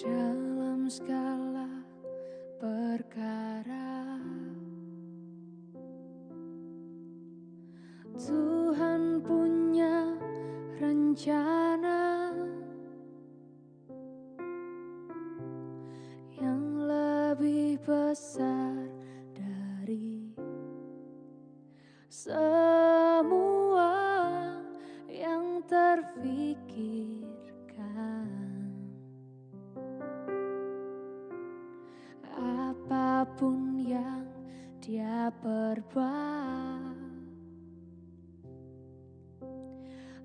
dalam segala perkara. Tuhan punya rencana yang lebih besar dari semua yang terfikirkan. Apapun yang Dia perbuat,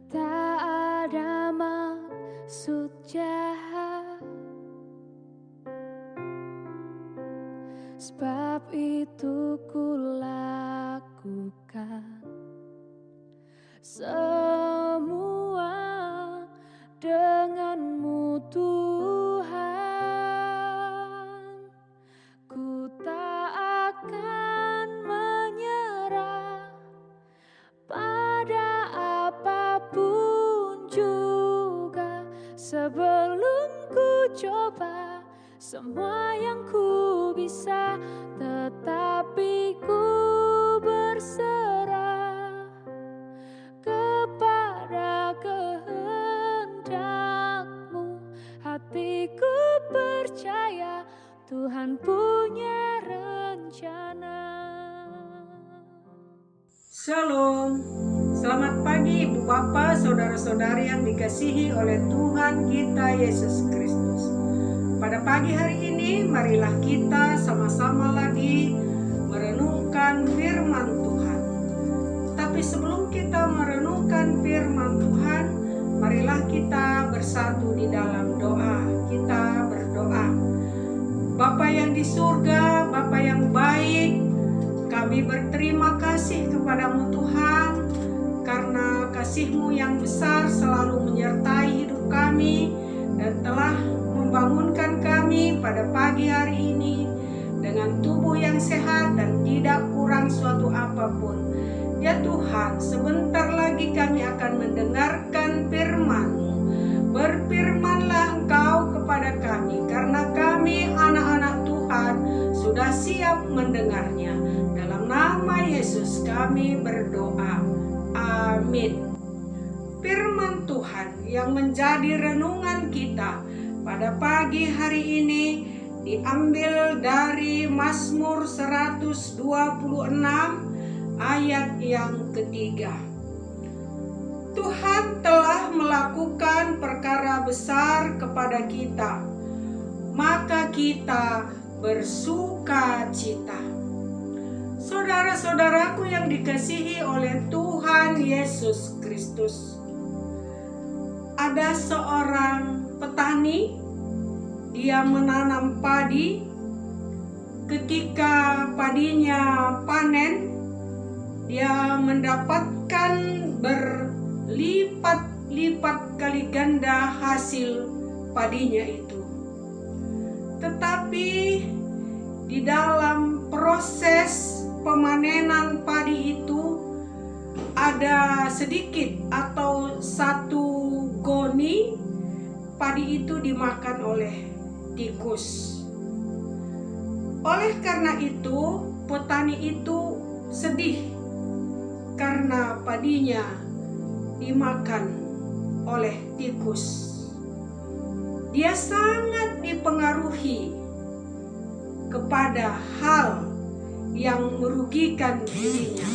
tak ada maksud jahat. Sebab itu ku lakukan semua denganmu Tuhan. Ku tak akan menyerah pada apapun juga, sebelum ku coba semua yang ku bisa, tetapi ku berserah kepada kehendak-Mu. Hatiku percaya Tuhan punya rencana. Shalom, selamat pagi Ibu Bapak, Saudara-saudari yang dikasihi oleh Tuhan kita Yesus Kristus. Pada pagi hari ini, marilah kita sama-sama lagi merenungkan firman Tuhan. Tapi sebelum kita merenungkan firman Tuhan, marilah kita bersatu di dalam doa. Kita berdoa. Bapa yang di surga, Bapa yang baik, kami berterima kasih kepadamu Tuhan, karena kasih-Mu yang besar selalu menyertai hidup kami dan telah membangunkan kami pada pagi hari ini dengan tubuh yang sehat dan tidak kurang suatu apapun. Ya Tuhan, sebentar lagi kami akan mendengarkan firman-Mu. Berfirmanlah Engkau kepada kami, karena kami anak-anak Tuhan sudah siap mendengarnya. Dalam nama Yesus kami berdoa. Amin. Firman Tuhan yang menjadi renungan kita pada pagi hari ini diambil dari Mazmur 126 ayat yang ketiga. Tuhan telah melakukan perkara besar kepada kita, maka kita bersukacita. Saudara-saudaraku yang dikasihi oleh Tuhan Yesus Kristus, ada seorang petani, dia menanam padi. Ketika padinya panen, dia mendapatkan berlipat-lipat kali ganda hasil padinya itu. Tetapi di dalam proses pemanenan padi itu ada sedikit atau satu goni padi itu dimakan oleh tikus. Oleh karena itu, petani itu sedih karena padinya dimakan oleh tikus. Dia sangat dipengaruhi kepada hal yang merugikan dirinya,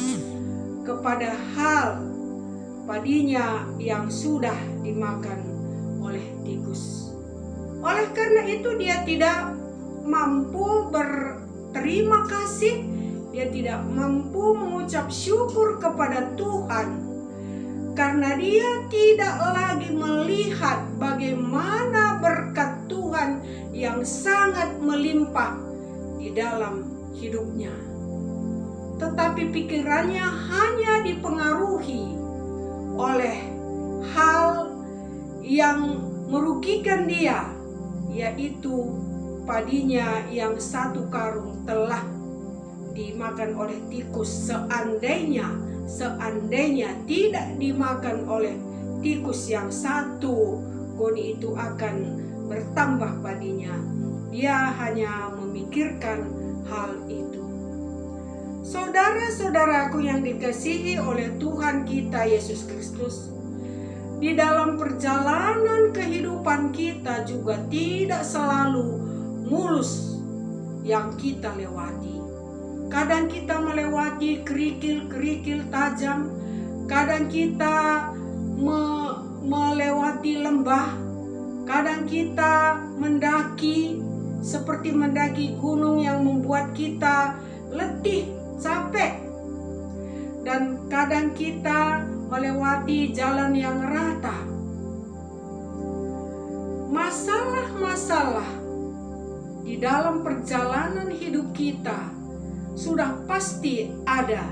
kepada hal padinya yang sudah dimakan oleh tikus. Oleh karena itu dia tidak mampu berterima kasih, dia tidak mampu mengucap syukur kepada Tuhan, karena dia tidak lagi melihat bagaimana berkat Tuhan yang sangat melimpah di dalam hidupnya. Tetapi pikirannya hanya dipengaruhi oleh hal yang merugikan dia, yaitu padinya yang satu karung telah dimakan oleh tikus. Seandainya tidak dimakan oleh tikus yang satu goni itu akan bertambah baginya. Dia hanya memikirkan hal itu. Saudara-saudaraku yang dikasihi oleh Tuhan kita Yesus Kristus, di dalam perjalanan kehidupan kita juga tidak selalu mulus yang kita lewati. Kadang kita melewati kerikil-kerikil tajam, kadang kita melewati lembah, kadang kita mendaki seperti mendaki gunung yang membuat kita letih, capek, dan kadang kita melewati jalan yang rata. Masalah-masalah di dalam perjalanan hidup kita sudah pasti ada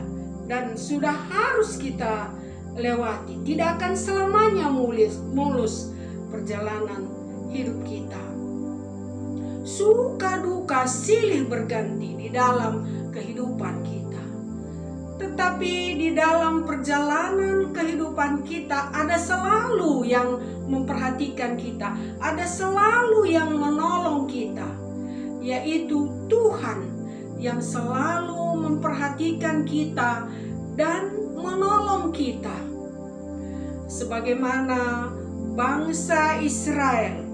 dan sudah harus kita lewati. Tidak akan selamanya mulus perjalanan hidup kita. Suka duka silih berganti di dalam kehidupan kita. Tetapi di dalam perjalanan kehidupan kita ada selalu yang memperhatikan kita, ada selalu yang menolong kita, yaitu Tuhan yang selalu memperhatikan kita dan menolong kita. Sebagaimana bangsa Israel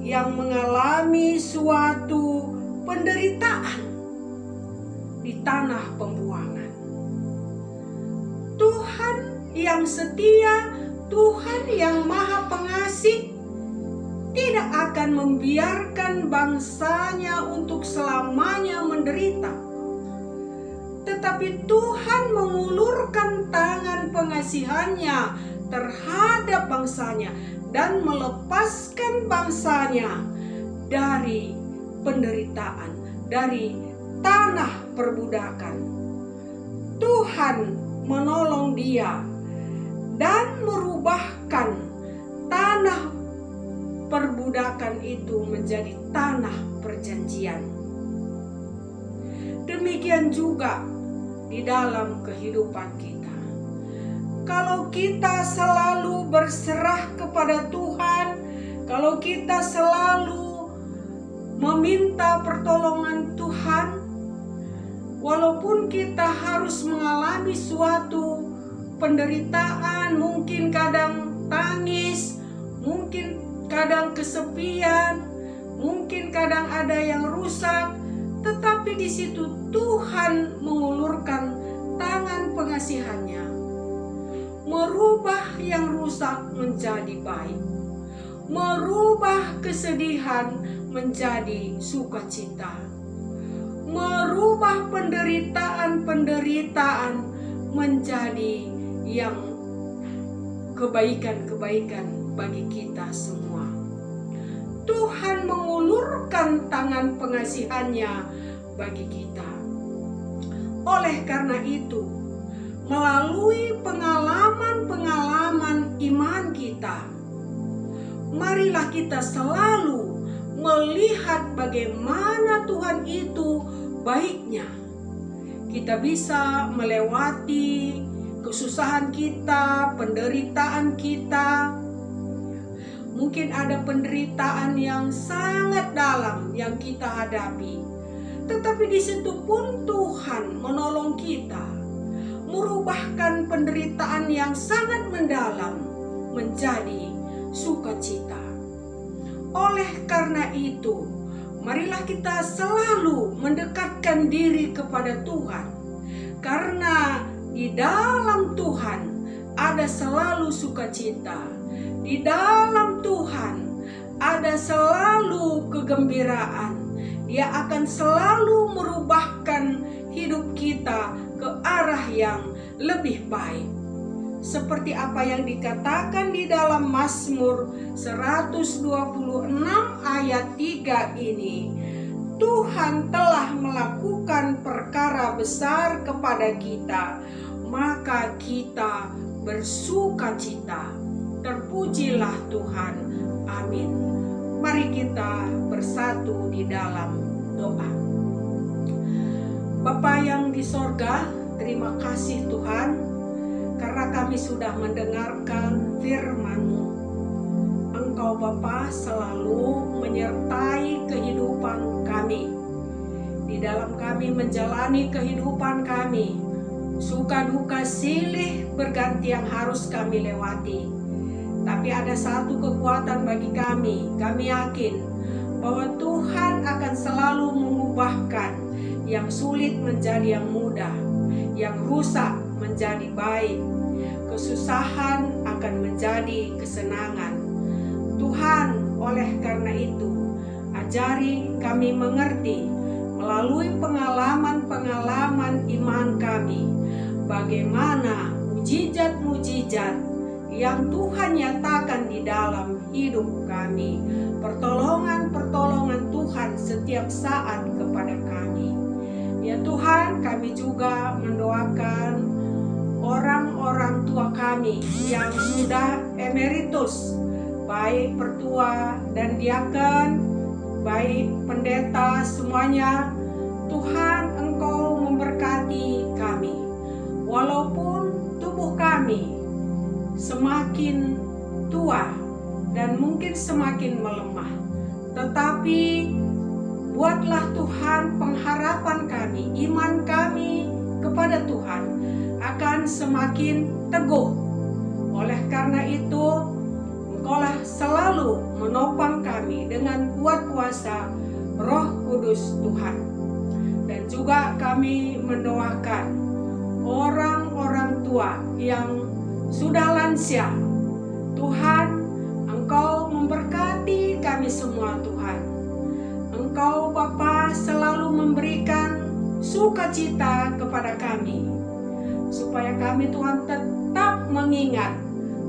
yang mengalami suatu penderitaan di tanah pembuangan. Tuhan yang setia, Tuhan yang maha pengasih, tidak akan membiarkan bangsanya untuk selamanya menderita. Tetapi Tuhan mengulurkan tangan pengasihannya terhadap bangsanya dan melepaskan bangsanya dari penderitaan, dari tanah perbudakan. Tuhan menolong dia dan merubahkan tanah perbudakan itu menjadi tanah perjanjian. Demikian juga di dalam kehidupan kita. Kalau kita selalu berserah kepada Tuhan, kalau kita selalu meminta pertolongan Tuhan, walaupun kita harus mengalami suatu penderitaan, mungkin kadang tangis, mungkin kadang kesepian, mungkin kadang ada yang rusak, tetapi di situ Tuhan mengulurkan tangan pengasihannya, merubah yang rusak menjadi baik, merubah kesedihan menjadi sukacita, merubah penderitaan menjadi yang kebaikan-kebaikan bagi kita semua. Tuhan mengulurkan tangan pengasihannya bagi kita. Oleh karena itu, melalui pengalaman-pengalaman iman kita, marilah kita selalu melihat bagaimana Tuhan itu baiknya. Kita bisa melewati kesusahan kita, penderitaan kita. Mungkin ada penderitaan yang sangat dalam yang kita hadapi, tetapi di situ pun Tuhan menolong kita, merubahkan penderitaan yang sangat mendalam menjadi sukacita. Oleh karena itu, marilah kita selalu mendekatkan diri kepada Tuhan, karena di dalam Tuhan ada selalu sukacita. Di dalam Tuhan ada selalu kegembiraan. Dia akan selalu merubahkan hidup kita ke arah yang lebih baik. Seperti apa yang dikatakan di dalam Mazmur 126 ayat 3 ini. Tuhan telah melakukan perkara besar kepada kita, maka kita bersukacita. Terpujilah Tuhan. Amin. Mari kita bersatu di dalam doa. Bapa yang di sorga, terima kasih Tuhan, karena kami sudah mendengarkan firman-Mu. Engkau Engkau Bapa selalu menyertai kehidupan kami. Di dalam kami menjalani kehidupan kami, suka duka silih berganti yang harus kami lewati. Tapi ada satu kekuatan bagi kami yakin bahwa Tuhan akan selalu mengubahkan yang sulit menjadi yang mudah, yang rusak menjadi baik, kesusahan akan menjadi kesenangan. Tuhan, oleh karena itu, ajari kami mengerti melalui pengalaman-pengalaman iman kami, bagaimana mujizat-mujizat yang Tuhan nyatakan di dalam hidup kami, pertolongan-pertolongan Tuhan setiap saat kepada kami. Ya Tuhan, kami juga mendoakan orang-orang tua kami yang sudah emeritus, baik pertua dan diaken, baik pendeta, semuanya. Tuhan, Engkau memberkati kami. Walaupun tubuh kami semakin tua dan mungkin semakin melemah, tetapi buatlah Tuhan pengharapan kami, iman kami kepada Tuhan akan semakin teguh. Oleh karena itu, Engkaulah selalu menopang kami dengan kuat kuasa Roh Kudus Tuhan. Dan juga kami mendoakan orang-orang tua yang sudah lansia. Tuhan, Engkau memberkati kami semua Tuhan. Engkau Bapa selalu memberikan sukacita kepada kami, supaya kami Tuhan tetap mengingat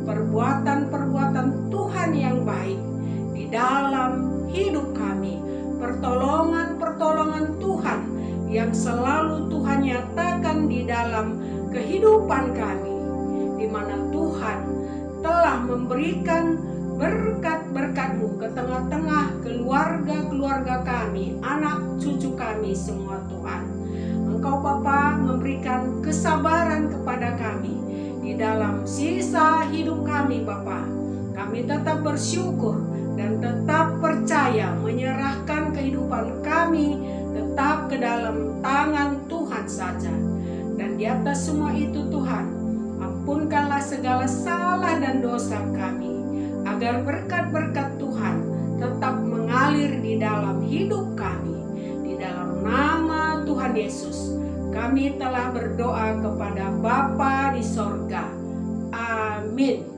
perbuatan-perbuatan Tuhan yang baik di dalam hidup kami, pertolongan-pertolongan Tuhan yang selalu Tuhan nyatakan di dalam kehidupan kami, di mana Tuhan telah memberikan berkat-berkat-Mu ke tengah-tengah keluarga-keluarga kami, anak cucu kami semua Tuhan. Engkau Bapa memberikan kesabaran kepada kami di dalam sisa hidup kami Bapa. Kami tetap bersyukur dan tetap percaya menyerahkan kehidupan kami tetap ke dalam tangan Tuhan saja. Dan di atas semua itu Tuhan, ampunkanlah segala salah dan dosa kami, agar berkat-berkat Tuhan tetap mengalir di dalam hidup kami. Di dalam nama Tuhan Yesus, kami telah berdoa kepada Bapa di sorga. Amin.